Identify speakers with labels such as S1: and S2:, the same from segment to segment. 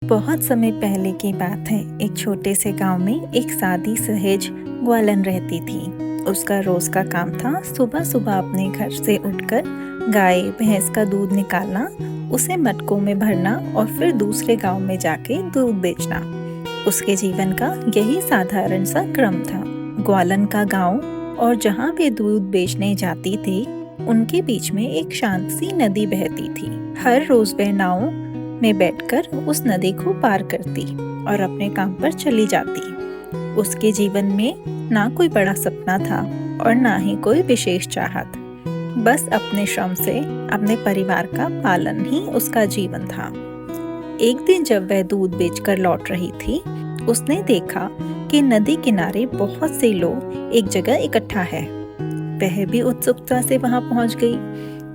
S1: बहुत समय पहले की बात है। एक छोटे से गांव में एक सादी सहेज ग्वालन रहती थी। उसका रोज का काम था सुबह सुबह अपने घर से उठकर गाय भैंस का दूध निकालना, उसे मटकों में भरना और फिर दूसरे गांव में जाके दूध बेचना। उसके जीवन का यही साधारण सा क्रम था। ग्वालन का गांव और जहाँ वे दूध बेचने जाती थी उनके बीच में एक शांत सी नदी बहती थी। हर रोज वह नाव में बैठकर उस नदी को पार करती और अपने काम पर चली जाती। उसके जीवन में ना कोई बड़ा सपना था और ना ही कोई विशेष चाहत। बस अपने श्रम से अपने परिवार का पालन ही उसका जीवन था। एक दिन जब वह दूध बेचकर लौट रही थी, उसने देखा कि नदी किनारे बहुत से लोग एक जगह इकट्ठा है। वह भी उत्सुकता से वहां पहुंच गई।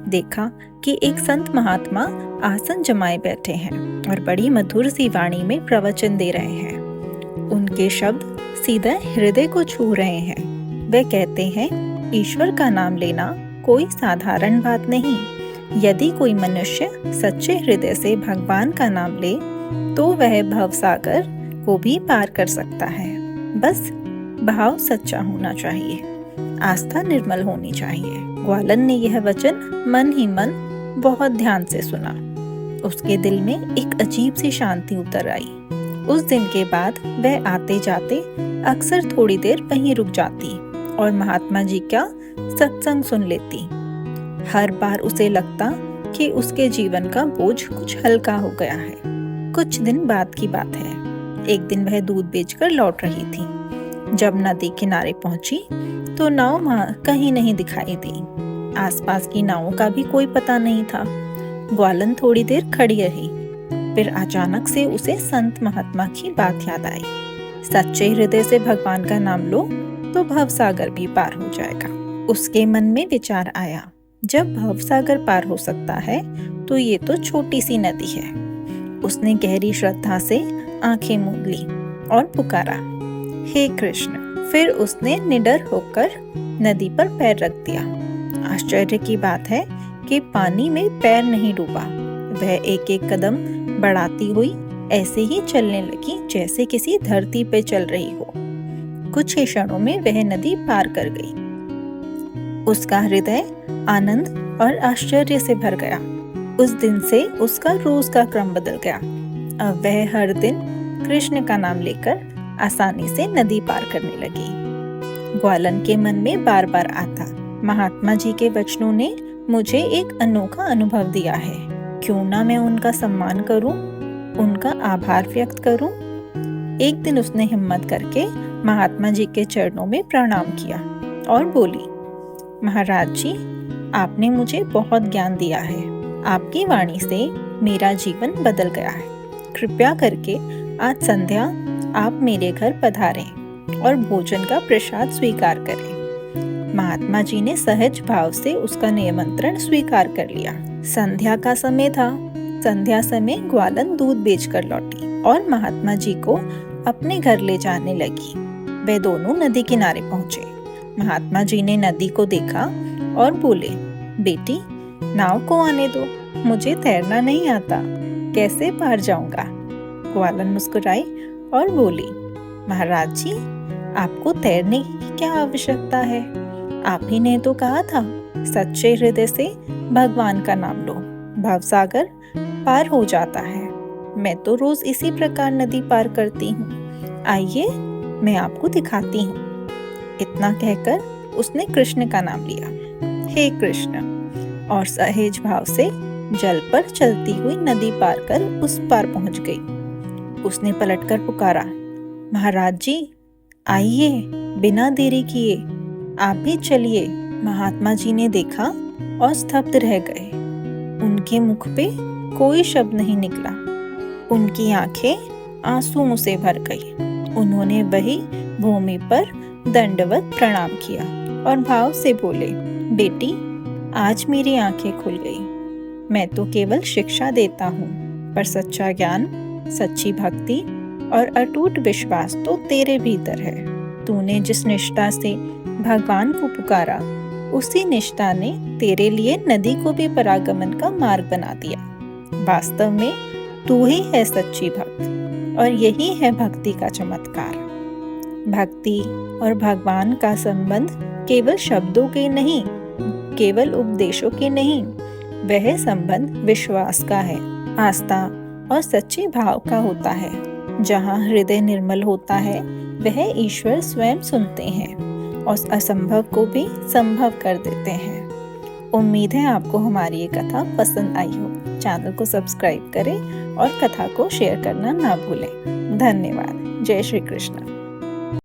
S1: देखा कि एक संत महात्मा आसन जमाए बैठे हैं और बड़ी मधुर सी वाणी में प्रवचन दे रहे हैं। उनके शब्द सीधा हृदय को छू रहे हैं। वे कहते हैं, ईश्वर का नाम लेना कोई साधारण बात नहीं। यदि कोई मनुष्य सच्चे हृदय से भगवान का नाम ले तो वह भवसागर को भी पार कर सकता है। बस भाव सच्चा होना चाहिए, आस्था निर्मल होनी चाहिए। ग्वालन ने यह वचन मन ही मन बहुत ध्यान से सुना। उसके दिल में एक अजीब सी शांति उतर आई। उस दिन के बाद वह आते जाते अक्सर थोड़ी देर वहीं रुक जाती और महात्मा जी का सत्संग सुन लेती। हर बार उसे लगता कि उसके जीवन का बोझ कुछ हल्का हो गया है। कुछ दिन बाद की बात है। एक दिन वह दूध बेचकर लौट रही थी। जब नदी किनारे पहुंची तो नाव वहां कहीं नहीं दिखाई दी। आसपास की नावों का भी कोई पता नहीं था। ग्वालन थोड़ी देर खड़ी रही। फिर अचानक से उसे संत महात्मा की बात याद आई। सच्चे हृदय से भगवान का नाम लो तो भवसागर भी पार हो जाएगा। उसके मन में विचार आया, जब भवसागर पार हो सकता है तो ये तो छोटी सी नदी है। उसने गहरी श्रद्धा से आंखें मूंद ली और पुकारा, हे कृष्ण। फिर उसने निडर होकर नदी पर पैर रख दिया। आश्चर्य की बात है कि पानी में पैर नहीं डूबा। वह एक एक कदम बढ़ाती हुई ऐसे ही चलने लगी जैसे किसी धरती पे चल रही हो। कुछ ही क्षणों में वह नदी पार कर गई। उसका हृदय आनंद और आश्चर्य से भर गया। उस दिन से उसका रोज का क्रम बदल गया। अब वह हर दिन कृष्ण का नाम लेकर आसानी से नदी पार करने लगी। ग्वालन के मन में बार बार आता, महात्मा जी के वचनों ने मुझे एक अनोखा अनुभव दिया है। क्यों ना मैं उनका सम्मान करूं, उनका आभार व्यक्त करूं। एक दिन उसने हिम्मत करके महात्मा जी के चरणों में प्रणाम किया और बोली, महाराज जी, आपने मुझे बहुत ज्ञान दिया है। आपकी वाणी से मेरा जीवन बदल गया है। कृपया करके आज संध्या आप मेरे घर पधारें और भोजन का प्रसाद स्वीकार करें। महात्मा जी ने सहज भाव से उसका निमंत्रण स्वीकार कर लिया। संध्या का समय था। संध्या समय ग्वालन दूध बेचकर लौटी और महात्मा जी को अपने घर ले जाने लगी। वे दोनों नदी किनारे पहुंचे। महात्मा जी ने नदी को देखा और बोले, बेटी, नाव को आने दो, मुझे तैरना नहीं आता, कैसे पार जाऊंगा। ग्वालन मुस्कुराई और बोली, महाराज जी, आपको तैरने की क्या आवश्यकता है। आप ही ने तो कहा था, सच्चे हृदय से भगवान का नाम लो, भवसागर पार हो जाता है। मैं तो रोज इसी प्रकार नदी पार करती हूँ। आइए, मैं आपको दिखाती हूँ। इतना कहकर उसने कृष्ण का नाम लिया, हे कृष्ण, और सहेज भाव से जल पर चलती हुई नदी पार कर उस पार पहुंच गई। उसने पलटकर पुकारा, महाराज जी, आइए, बिना देरी किए आप भी चलिए। महात्मा जी ने देखा और स्तब्ध रह गए। उनके मुख पे कोई शब्द नहीं निकला। उनकी आंखें आंसुओं से भर गई। उन्होंने वही भूमि पर दंडवत प्रणाम किया और भाव से बोले, बेटी, आज मेरी आंखें खुल गई। मैं तो केवल शिक्षा देता हूँ, पर सच्चा ज्ञान, सच्ची भक्ति और अटूट विश्वास तो तेरे भीतर है। तूने जिस निष्ठा से भगवान को पुकारा, उसी निष्ठा ने तेरे लिए नदी को भी परागमन का मार्ग बना दिया। वास्तव में तू ही है सच्ची भक्त और यही है भक्ति का चमत्कार। भक्ति और भगवान का संबंध केवल शब्दों के नहीं, केवल उपदेशों के नहीं, वह संबंध विश्वास का है, आस्था और सच्चे भाव का होता है। जहाँ हृदय निर्मल होता है वह ईश्वर स्वयं सुनते हैं और असंभव को भी संभव कर देते हैं। उम्मीद है आपको हमारी ये कथा पसंद आई हो। चैनल को सब्सक्राइब करें और कथा को शेयर करना ना भूलें। धन्यवाद। जय श्री कृष्ण।